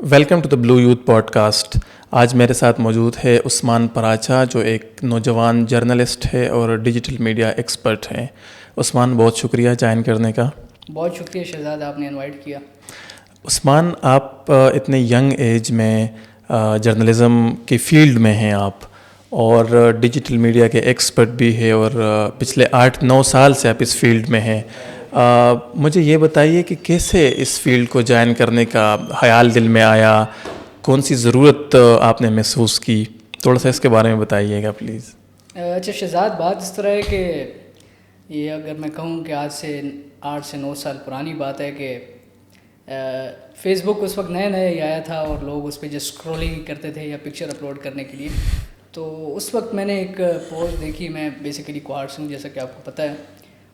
Welcome to the Blue Youth podcast. آج میرے ساتھ موجود ہے عثمان پراچا جو ایک نوجوان جرنلسٹ ہے اور ڈیجیٹل میڈیا ایکسپرٹ ہیں. عثمان بہت شکریہ جوائن کرنے کا. بہت شکریہ شہزاد, آپ نے انوائٹ کیا. عثمان, آپ اتنے ینگ ایج میں جرنلزم کی فیلڈ میں ہیں آپ, اور ڈیجیٹل میڈیا کے ایکسپرٹ بھی ہے, اور پچھلے 8-9 سال سے آپ اس فیلڈ میں ہیں. مجھے یہ بتائیے کہ کیسے اس فیلڈ کو جوائن کرنے کا خیال دل میں آیا, کون سی ضرورت آپ نے محسوس کی, تھوڑا سا اس کے بارے میں بتائیے گا پلیز. اچھا شہزاد, بات اس طرح ہے کہ یہ اگر میں کہوں کہ آج سے 8 سے 9 سال پرانی بات ہے کہ فیس بک اس وقت نئے ہی آیا تھا اور لوگ اس پہ جو اسکرولنگ کرتے تھے یا پکچر اپلوڈ کرنے کے لیے. تو اس وقت میں نے ایک پوسٹ دیکھی. میں بیسیکلی کوہاٹ سے ہوں, جیسا کہ آپ کو پتہ ہے.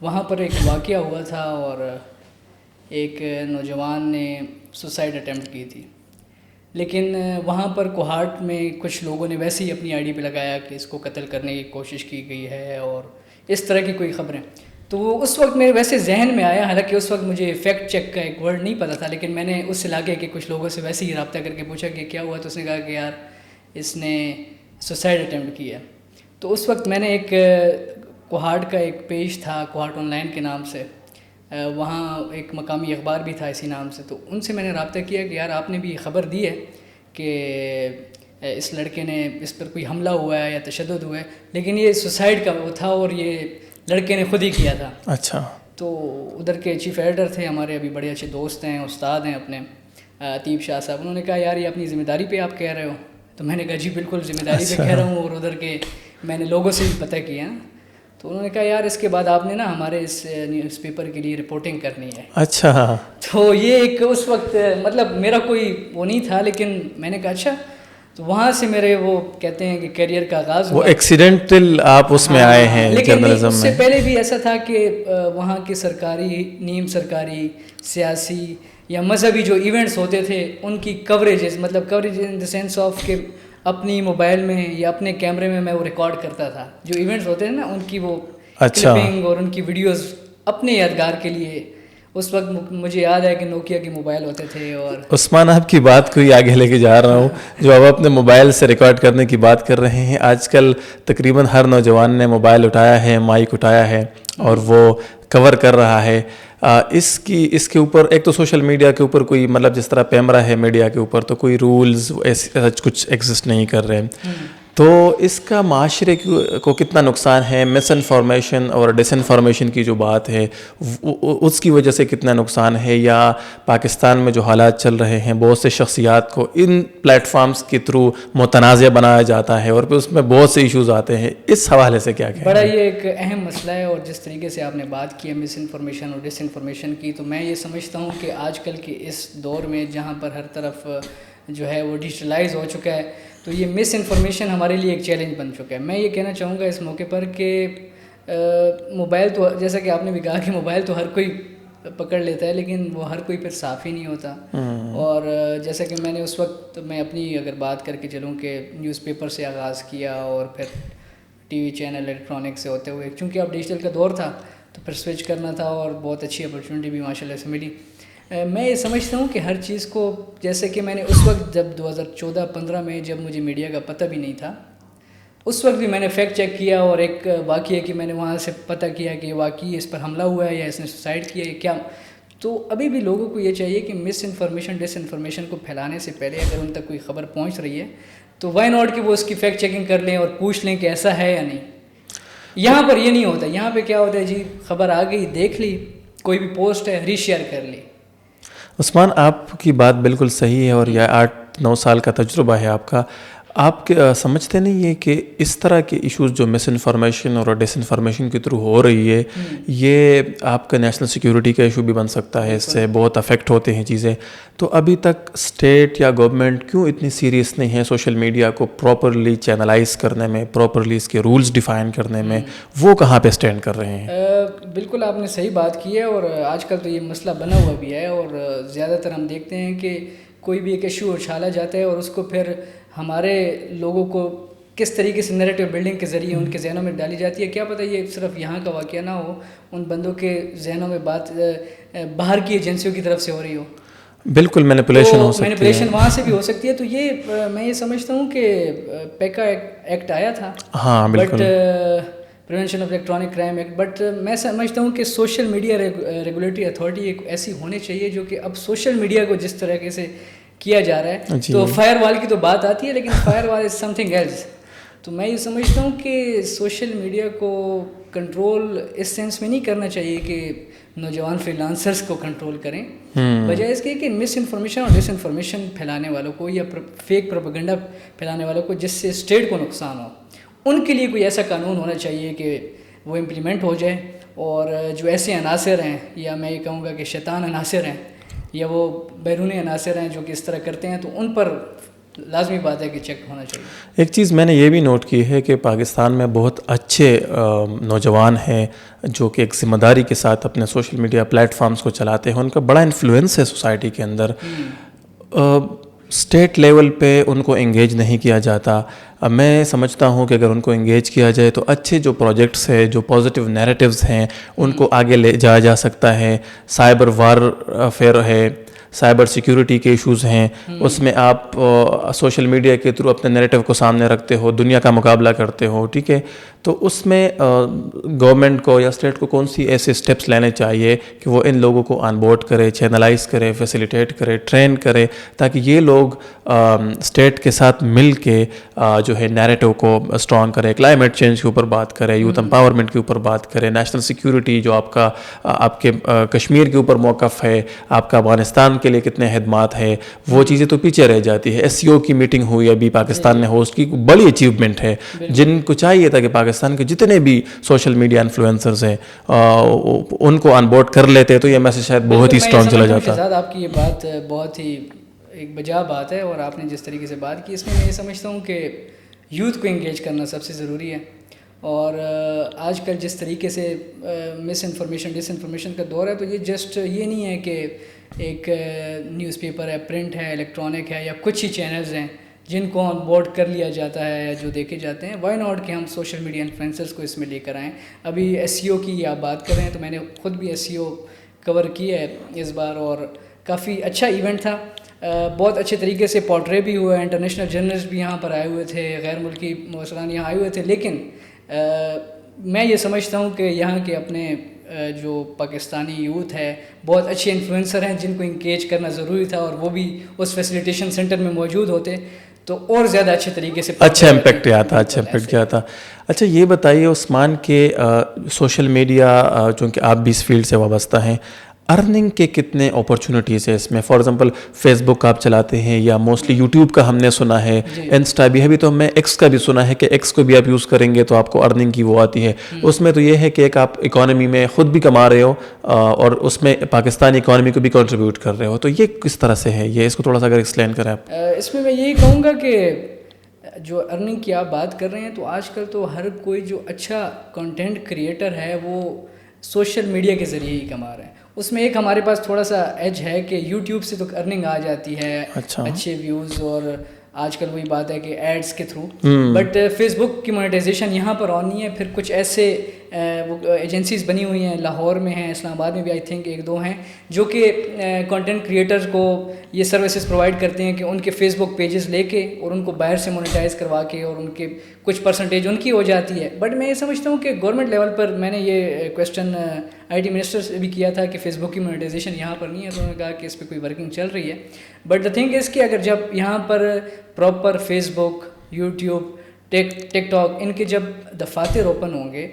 وہاں پر ایک واقعہ ہوا تھا اور ایک نوجوان نے سوسائڈ اٹیمپٹ کی تھی, لیکن وہاں پر کوہاٹ میں کچھ لوگوں نے ویسے ہی اپنی آئی ڈی پہ لگایا کہ اس کو قتل کرنے کی کوشش کی گئی ہے اور اس طرح کی کوئی خبریں. تو وہ اس وقت میرے ویسے ذہن میں آیا, حالانکہ اس وقت مجھے فیکٹ چیک کا ایک ورڈ نہیں پتہ تھا, لیکن میں نے اس علاقے کے کچھ لوگوں سے ویسے ہی رابطہ کر کے پوچھا کہ کیا ہوا, تو اس نے کہا کہ یار اس نے سوسائڈ اٹیمپٹ کیا. تو اس وقت میں نے ایک کوہاٹ کا ایک پیج تھا کوہاٹ آن لائن کے نام سے, وہاں ایک مقامی اخبار بھی تھا اسی نام سے. تو ان سے میں نے رابطہ کیا کہ یار آپ نے بھی خبر دی ہے کہ اس لڑکے نے اس پر کوئی حملہ ہوا ہے یا تشدد ہوا ہے, لیکن یہ سوسائڈ کا وہ تھا اور یہ لڑکے نے خود ہی کیا تھا. اچھا. تو ادھر کے چیف ایڈیٹر تھے ہمارے, ابھی بڑے اچھے دوست ہیں, استاد ہیں اپنے, عتیب شاہ صاحب. انہوں نے کہا یار یہ اپنی ذمہ داری پہ آپ کہہ رہے ہو؟ تو میں نے کہا جی بالکل ذمہ داری پہ کہہ رہا ہوں, اور ادھر کے میں نے لوگوں سے بھی پتہ کیا. تو انہوں نے کہا یار اس کے بعد آپ نے نا ہمارے اس نیوز پیپر کے لیے رپورٹنگ کرنی ہے. اچھا. تو یہ ایک اس وقت مطلب میرا کوئی وہ نہیں تھا, لیکن میں نے کہا اچھا. تو وہاں سے میرے وہ کہتے ہیں کہ کیریئر کا آغاز ہوا. وہ ایکسیڈنٹل آپ اس میں آئے ہیں جرنلزم میں. اس سے پہلے بھی ایسا تھا کہ وہاں کے سرکاری, نیم سرکاری, سیاسی یا مذہبی جو ایونٹس ہوتے تھے ان کی کوریجز, مطلب coverage in the sense of کہ اپنی موبائل میں یا اپنے کیمرے میں وہ ریکارڈ کرتا تھا. جو ایونٹس ہوتے ہیں نا ان کی وہ کلپنگ اور ان کی ویڈیوز اپنے یادگار کے لیے. اس وقت مجھے یاد ہے کہ نوکیا کے موبائل ہوتے تھے. اور عثمان آپ کی بات کو ہی آگے لے کے جا رہا ہوں, جو اب اپنے موبائل سے ریکارڈ کرنے کی بات کر رہے ہیں. آج کل تقریباً ہر نوجوان نے موبائل اٹھایا ہے, مائک اٹھایا ہے اور وہ کور کر رہا ہے. اس کے اوپر ایک تو سوشل میڈیا کے اوپر کوئی مطلب جس طرح پیمرا ہے میڈیا کے اوپر, تو کوئی رولز ایسا کچھ ایگزسٹ نہیں کر رہے. تو اس کا معاشرے کو کتنا نقصان ہے؟ مس انفارمیشن اور ڈس انفارمیشن کی جو بات ہے اس کی وجہ سے کتنا نقصان ہے, یا پاکستان میں جو حالات چل رہے ہیں بہت سے شخصیات کو ان پلیٹ فارمز کے تھرو متنازع بنایا جاتا ہے اور پھر اس میں بہت سے ایشوز آتے ہیں. اس حوالے سے کیا کہیں؟ بڑا یہ ایک اہم مسئلہ ہے, اور جس طریقے سے آپ نے بات کی ہے مس انفارمیشن اور ڈس انفارمیشن کی, تو میں یہ سمجھتا ہوں کہ آج کل کے اس دور میں جہاں پر ہر طرف جو ہے وہ ڈیجیٹلائز ہو چکا ہے, تو یہ مس انفارمیشن ہمارے لیے ایک چیلنج بن چکا ہے. میں یہ کہنا چاہوں گا اس موقع پر کہ موبائل تو جیسا کہ آپ نے بھی کہا کہ موبائل تو ہر کوئی پکڑ لیتا ہے, لیکن وہ ہر کوئی پھر صاف ہی نہیں ہوتا. اور جیسا کہ میں نے اس وقت میں اپنی اگر بات کر کے چلوں کہ نیوز پیپر سے آغاز کیا اور پھر ٹی وی چینل الیکٹرانک سے ہوتے ہوئے, چونکہ اب ڈیجیٹل کا دور تھا تو پھر سوئچ کرنا تھا, اور بہت اچھی اپرچونیٹی بھی ماشاء اللہ سے ملی. میں یہ سمجھتا ہوں کہ ہر چیز کو, جیسے کہ میں نے اس وقت جب 2014-15 میں جب مجھے میڈیا کا پتہ بھی نہیں تھا, اس وقت بھی میں نے فیکٹ چیک کیا, اور ایک واقعہ کہ میں نے وہاں سے پتہ کیا کہ واقعی اس پر حملہ ہوا ہے یا اس نے سوسائڈ کیا ہے کیا. تو ابھی بھی لوگوں کو یہ چاہیے کہ مس انفارمیشن ڈس انفارمیشن کو پھیلانے سے پہلے اگر ان تک کوئی خبر پہنچ رہی ہے تو وائی ناٹ کہ وہ اس کی فیکٹ چیکنگ کر لیں اور پوچھ لیں کہ ایسا ہے یا نہیں. یہاں پر یہ نہیں ہوتا. یہاں پہ کیا ہوتا ہے, جی خبر آ گئی, دیکھ لی, کوئی بھی پوسٹ ہے ری شیئر کر لی. عثمان آپ کی بات بالکل صحیح ہے, اور یہ 8-9 سال کا تجربہ ہے آپ کا. آپ سمجھتے نہیں ہیں کہ اس طرح کے ایشوز جو مس انفارمیشن اور ڈس انفارمیشن کے تھرو ہو رہی ہے, یہ آپ کا نیشنل سیکیورٹی کا ایشو بھی بن سکتا ہے, اس سے بہت افیکٹ ہوتے ہیں چیزیں. تو ابھی تک اسٹیٹ یا گورنمنٹ کیوں اتنی سیریس نہیں ہے سوشل میڈیا کو پراپرلی چینلائز کرنے میں, پراپرلی اس کے رولز ڈیفائن کرنے میں؟ وہ کہاں پہ اسٹینڈ کر رہے ہیں؟ بالکل آپ نے صحیح بات کی ہے, اور آج کل تو یہ مسئلہ بنا ہوا بھی ہے, اور زیادہ تر ہم دیکھتے ہیں کہ کوئی بھی ایک ایشو اچھالا جاتا ہے اور اس کو پھر ہمارے لوگوں کو کس طریقے سے نیریٹو بلڈنگ کے ذریعے ان کے ذہنوں میں ڈالی جاتی ہے. کیا پتہ یہ صرف یہاں کا واقعہ نہ ہو, ان بندوں کے ذہنوں میں بات باہر کی ایجنسیوں کی طرف سے ہو رہی ہو. بالکل مینیپولیشن ہو سکتی ہے, مینیپولیشن وہاں سے بھی ہو سکتی ہے. تو یہ میں یہ سمجھتا ہوں کہ پیکا ایکٹ آیا تھا, ہاں بالکل, prevention of electronic crime act, but میں سمجھتا ہوں کہ سوشل میڈیا ریگولیٹری اتھارٹی ایک ایسی ہونی چاہیے جو کہ اب سوشل میڈیا کو جس طریقے سے کیا جا رہا ہے, تو فائر وال کی تو بات آتی ہے لیکن فائر وال از سم تھنگ ایلس. تو میں یہ سمجھتا ہوں کہ سوشل میڈیا کو کنٹرول اس سینس میں نہیں کرنا چاہیے کہ نوجوان فری لانسرس کو کنٹرول کریں, بجائے اس کے کہ مس انفارمیشن اور ڈس انفارمیشن پھیلانے والوں کو یا فیک پروپیگنڈا پھیلانے والوں کو جس سے اسٹیٹ کو نقصان ہو, ان کے لیے کوئی ایسا قانون ہونا چاہیے کہ وہ امپلیمنٹ ہو جائے. اور جو ایسے عناصر ہیں, یا میں یہ کہوں گا کہ شیطان عناصر ہیں, یا وہ بیرونی عناصر ہیں جو کہ اس طرح کرتے ہیں, تو ان پر لازمی بات ہے کہ چیک ہونا چاہیے. ایک چیز میں نے یہ بھی نوٹ کی ہے کہ پاکستان میں بہت اچھے نوجوان ہیں جو کہ ایک ذمہ داری کے ساتھ اپنے سوشل میڈیا پلیٹ فارمز کو چلاتے ہیں, ان کا بڑا انفلوئنس ہے سوسائٹی کے اندر. اسٹیٹ لیول پہ ان کو انگیج نہیں کیا جاتا. میں سمجھتا ہوں کہ اگر ان کو انگیج کیا جائے تو اچھے جو پروجیکٹس ہیں, جو پازیٹیو نیریٹیوز ہیں, ان کو آگے لے جایا جا سکتا ہے. سائبر وارفیئر ہے, سائبر سیکیورٹی کے ایشوز ہیں, اس میں آپ سوشل میڈیا کے تھرو اپنے نیریٹیو کو سامنے رکھتے ہو, دنیا کا مقابلہ کرتے ہو, ٹھیک ہے. تو اس میں گورنمنٹ کو یا اسٹیٹ کو کون سی ایسے اسٹیپس لینے چاہیے کہ وہ ان لوگوں کو آن بورڈ کرے, چینلائز کرے, فیسیلیٹیٹ کرے, ٹرین کرے, تاکہ یہ لوگ اسٹیٹ کے ساتھ مل کے جو ہے نیریٹیو کو اسٹرانگ کرے, کلائمیٹ چینج کے اوپر بات کرے, یوتھ امپاورمنٹ کے اوپر بات کرے, نیشنل سیکیورٹی جو آپ کے کشمیر کے اوپر موقف ہے, آپ کا افغانستان کے لیے کتنے خدمات ہے, وہ چیزیں تو پیچھے رہ جاتی ہے. ایس سی او کی میٹنگ ہوئی ابھی پاکستان نے ہوسٹ کی, بڑی اچیومنٹ ہے, جن کو چاہیے تھا کہ پاکستان کے جتنے بھی سوشل میڈیا انفلوئنسرز ہیں ان کو آن بورڈ کر لیتے تو یہ میسج شاید بہت ہی اسٹرانگ چلا جاتا. آپ کی یہ بات بہت ہی ایک بجا بات ہے, اور آپ نے جس طریقے سے بات کی اس میں یہ سمجھتا ہوں کہ یوتھ کو انگیج کرنا سب سے ضروری ہے. اور آج کل جس طریقے سے مس انفارمیشن ڈس انفارمیشن کا دور ہے, تو یہ جسٹ یہ نہیں ہے کہ ایک نیوز پیپر ہے, پرنٹ ہے, الیکٹرانک ہے, یا کچھ ہی چینلز ہیں جن کو آن بورڈ کر لیا جاتا ہے یا جو دیکھے جاتے ہیں. وائی ناٹ کہ ہم سوشل میڈیا انفلوئنسرز کو اس میں لے کر آئیں. ابھی ایس سی او کی آپ بات کر رہے ہیں, تو میں نے خود بھی ایس سی او کور کی ہے اس بار, اور کافی اچھا ایونٹ تھا. بہت اچھے طریقے سے پورٹرے بھی ہوا, انٹرنیشنل جرنلسٹ بھی یہاں پر آئے ہوئے تھے, غیر ملکی مؤثران یہاں آئے ہوئے تھے. لیکن میں یہ سمجھتا ہوں کہ یہاں کے اپنے جو پاکستانی یوتھ ہے بہت اچھے انفلوئنسر ہیں جن کو انگیج کرنا ضروری تھا, اور وہ بھی اس فیسیلیٹیشن سینٹر میں موجود ہوتے تو اور زیادہ اچھے طریقے سے اچھا امپیکٹ کیا تھا. اچھا یہ بتائیے عثمان کہ سوشل میڈیا چونکہ آپ بھی اس فیلڈ سے وابستہ ہیں, ارننگ کے کتنے اپرچونیٹیز ہیں اس میں؟ فار ایگزامپل فیس بک آپ چلاتے ہیں, یا موسٹلی یوٹیوب کا ہم نے سنا ہے, انسٹا بھی ہے, ابھی تو میں ایکس کا بھی سنا ہے کہ ایکس کو بھی آپ یوز کریں گے تو آپ کو ارننگ کی وہ آتی ہے. اس میں تو یہ ہے کہ ایک آپ اکانومی میں خود بھی کما رہے ہو اور اس میں پاکستانی اکانومی کو بھی کنٹریبیوٹ کر رہے ہو, تو یہ کس طرح سے ہے, یہ اس کو تھوڑا سا اگر ایکسپلین کریں آپ. اس میں یہی کہوں گا کہ جو ارننگ کی آپ بات کر رہے ہیں, تو آج کل تو ہر کوئی جو اچھا کنٹینٹ کریٹر ہے وہ سوشل میڈیا کے ذریعے ہی کما رہے ہیں. اس میں ایک ہمارے پاس تھوڑا سا ایج ہے کہ یوٹیوب سے تو ارننگ آ جاتی ہے, اچھے ویوز, اور آج کل وہی بات ہے کہ ایڈس کے تھرو, بٹ فیس بک کی مونیٹائزیشن یہاں پر آنی ہے. پھر کچھ ایسے ایجنسیز بنی ہوئی ہیں, لاہور میں ہیں, اسلام آباد میں بھی آئی تھنک ایک دو ہیں, جو کہ کنٹینٹ کریٹرز کو یہ سروسز پرووائڈ کرتے ہیں کہ ان کے فیس بک پیجز لے کے اور ان کو باہر سے مونیٹائز کروا کے, اور ان کے کچھ پرسنٹیج ان کی ہو جاتی ہے. بٹ میں یہ سمجھتا ہوں کہ گورنمنٹ لیول پر, میں نے یہ کویسچن آئی ٹی منسٹر سے بھی کیا تھا کہ فیس بک کی مونیٹائزیشن یہاں پر نہیں ہے, تو انہوں نے کہا کہ اس پہ کوئی ورکنگ چل رہی ہے. بٹ دا تھنگ از کہ اگر جب یہاں پر پراپر فیس بک, یوٹیوب, ٹک ٹاک, ان کے جب دفاتر اوپن ہوں گے,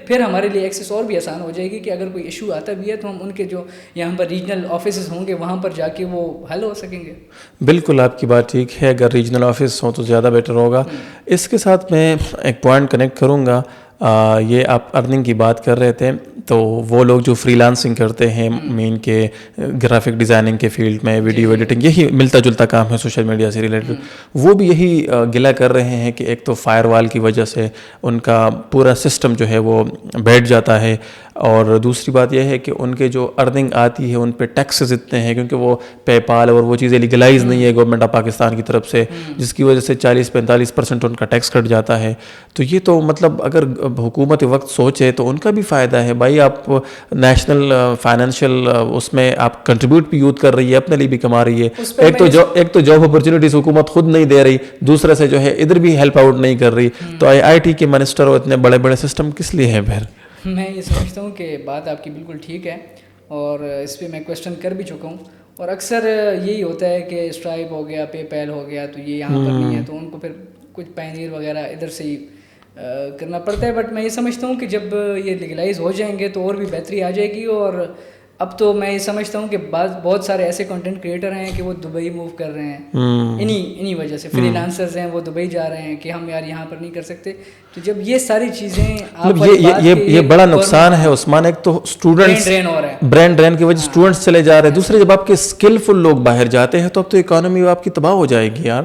پھر ہمارے لیے ایکسیس اور بھی آسان ہو جائے گی کہ اگر کوئی ایشو آتا بھی ہے تو ہم ان کے جو یہاں پر ریجنل آفیسز ہوں گے وہاں پر جا کے وہ حل ہو سکیں گے. بالکل آپ کی بات ٹھیک ہے, اگر ریجنل آفس ہوں تو زیادہ بیٹر ہوگا. اس کے ساتھ میں ایک پوائنٹ کنیکٹ کروں گا, یہ آپ ارننگ کی بات کر رہے تھے, تو وہ لوگ جو فری لانسنگ کرتے ہیں مین کے گرافک ڈیزائننگ کے فیلڈ میں, ویڈیو ایڈیٹنگ, یہی ملتا جلتا کام ہے سوشل میڈیا سے ریلیٹڈ, وہ بھی یہی گلہ کر رہے ہیں کہ ایک تو فائر وال کی وجہ سے ان کا پورا سسٹم جو ہے وہ بیٹھ جاتا ہے. اور دوسری بات یہ ہے کہ ان کے جو ارننگ آتی ہے ان پہ ٹیکسز اتنے ہیں کیونکہ وہ پے پال اور وہ چیزیں لیگلائز نہیں ہے گورنمنٹ آف پاکستان کی طرف سے, جس کی وجہ سے 40-45% ان کا ٹیکس کٹ جاتا ہے. تو یہ تو مطلب اگر حکومت وقت سوچے تو ان کا بھی فائدہ ہے بھائی. آپ نیشنل فائنینشیل اس میں آپ کنٹریبیوٹ بھی یوز کر رہی ہے, اپنے لیے بھی کما رہی ہے. ایک تو جاب اپرچونیٹیز حکومت خود نہیں دے رہی, دوسرے سے جو ہے ادھر بھی ہیلپ آؤٹ نہیں کر رہی, تو آئی ٹی کے منسٹر اور اتنے بڑے بڑے سسٹم کس لیے ہیں پھر؟ میں یہ سمجھتا ہوں کہ بات آپ کی بالکل ٹھیک ہے اور اس پہ میں کویشچن کر بھی چکا ہوں, اور اکثر یہی ہوتا ہے کہ اسٹرائپ ہو گیا, پے پیل ہو گیا, تو یہ یہاں پر نہیں ہے تو ان کو پھر کچھ پائنیئر وغیرہ ادھر سے ہی کرنا پڑتا ہے. بٹ میں یہ سمجھتا ہوں کہ جب یہ لیگلائز ہو جائیں گے تو اور بھی بہتری آ جائے گی. اور اب تو میں یہ سمجھتا ہوں کہ بہت سارے ایسے کنٹینٹ کریٹر ہیں کہ وہ دبئی موو کر رہے ہیں, انہی وجہ سے فری لانسرز ہیں وہ دبئی جا رہے ہیں کہ ہم یار یہاں پر نہیں کر سکتے. تو جب یہ ساری چیزیں یہ بڑا نقصان ہے عثمان. ایک تو اسٹوڈنٹس برین ڈرین کی وجہ سے اسٹوڈنٹس چلے جا رہے ہیں, دوسرے جب آپ کے اسکلفل لوگ باہر جاتے ہیں تو اب تو اکانومی آپ کی تباہ ہو جائے گی یار.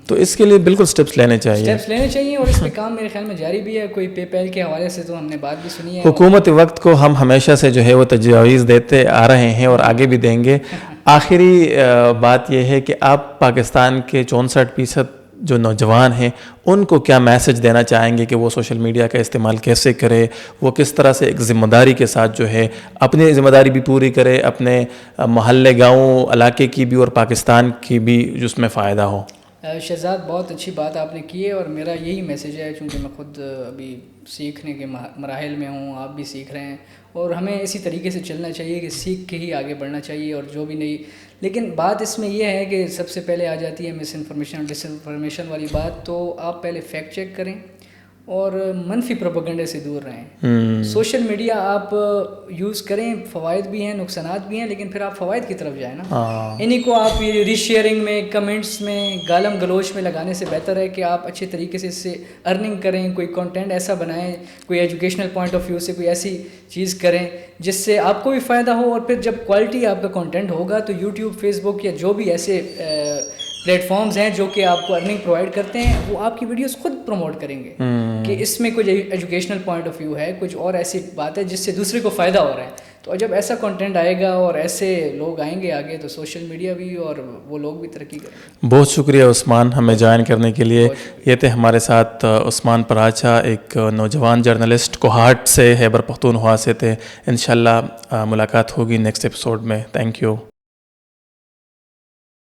تو اس کے لیے بالکل سٹیپس لینے چاہیے اور اس پہ کام میرے خیال میں جاری بھی ہے. کوئی پے پیل کے حوالے سے تو ہم نے بات بھی سنی ہے. حکومت وقت کو ہم ہمیشہ سے جو ہے وہ تجاویز دیتے آ رہے ہیں اور آگے بھی دیں گے. آخری بات یہ ہے کہ آپ پاکستان کے 64% جو نوجوان ہیں ان کو کیا میسج دینا چاہیں گے کہ وہ سوشل میڈیا کا استعمال کیسے کرے, وہ کس طرح سے ایک ذمہ داری کے ساتھ جو ہے اپنی ذمہ داری بھی پوری کرے, اپنے محلے گاؤں علاقے کی بھی اور پاکستان کی بھی جس میں فائدہ ہو. شہزاد بہت اچھی بات آپ نے کی ہے اور میرا یہی میسیج ہے, چونکہ میں خود ابھی سیکھنے کے مراحل میں ہوں, آپ بھی سیکھ رہے ہیں, اور ہمیں اسی طریقے سے چلنا چاہیے کہ سیکھ کے ہی آگے بڑھنا چاہیے. اور جو بھی نہیں, لیکن بات اس میں یہ ہے کہ سب سے پہلے آ جاتی ہے مس انفارمیشن اور ڈس انفارمیشن والی بات. تو آپ پہلے فیکٹ چیک کریں اور منفی پروپیگنڈے سے دور رہیں. سوشل میڈیا آپ یوز کریں, فوائد بھی ہیں نقصانات بھی ہیں, لیکن پھر آپ فوائد کی طرف جائیں نا. انہیں کو آپ ری شیئرنگ میں, کمنٹس میں, گالم گلوچ میں لگانے سے بہتر ہے کہ آپ اچھے طریقے سے اس سے ارننگ کریں, کوئی کنٹینٹ ایسا بنائیں, کوئی ایجوکیشنل پوائنٹ آف ویو سے کوئی ایسی چیز کریں جس سے آپ کو بھی فائدہ ہو. اور پھر جب کوالٹی آپ کا کنٹینٹ ہوگا تو یوٹیوب, فیس بک یا جو بھی ایسے پلیٹ فارمز ہیں جو کہ آپ کو ارننگ پرووائڈ کرتے ہیں, وہ آپ کی ویڈیوز خود پروموٹ کریں گے کہ اس میں کچھ ایجوکیشنل پوائنٹ آف ویو ہے, کچھ اور ایسی بات ہے جس سے دوسرے کو فائدہ ہو رہا ہے. تو جب ایسا کنٹینٹ آئے گا اور ایسے لوگ آئیں گے آگے تو سوشل میڈیا بھی اور وہ لوگ بھی ترقی کریں گے. بہت شکریہ عثمان ہمیں جوائن کرنے کے لیے. یہ تھے ہمارے ساتھ عثمان پراچا, ایک نوجوان جرنلسٹ, کوہاٹ سے, خیبر پختونخوا سے تھے. انشاءاللہ ملاقات ہوگی نیکسٹ ایپیسوڈ میں. Thank you.